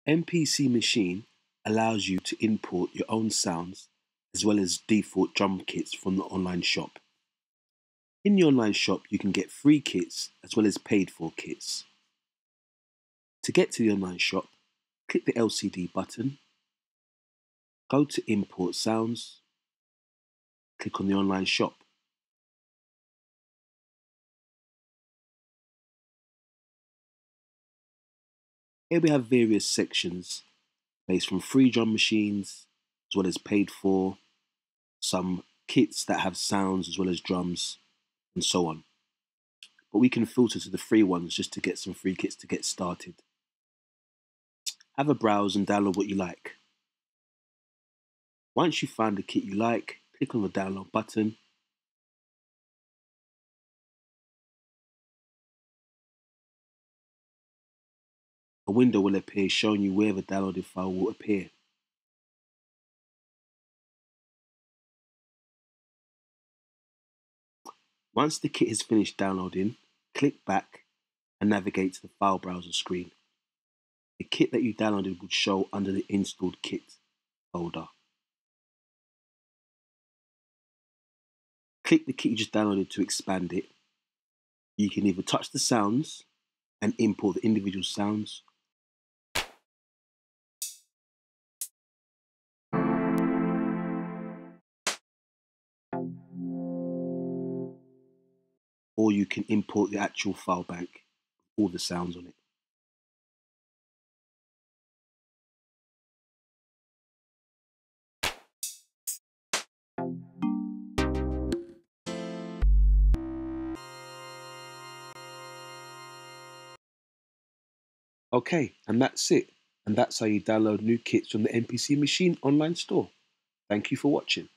MPC Machine allows you to import your own sounds as well as default drum kits from the online shop. In the online shop, you can get free kits as well as paid for kits. To get to the online shop, click the LCD button, go to Import Sounds, click on the online shop. Here we have various sections based from free drum machines as well as paid for, some kits that have sounds as well as drums, and so on. But we can filter to the free ones just to get some free kits to get started. Have a browse and download what you like. Once you find the kit you like, click on the download button. A window will appear showing you where the downloaded file will appear. Once the kit is finished downloading, click back and navigate to the file browser screen. The kit that you downloaded would show under the installed kit folder. Click the kit you just downloaded to expand it. You can either touch the sounds and import the individual sounds, or you can import the actual file bank with all the sounds on it. Okay, and that's it. And that's how you download new kits from the MPC Machine online store. Thank you for watching.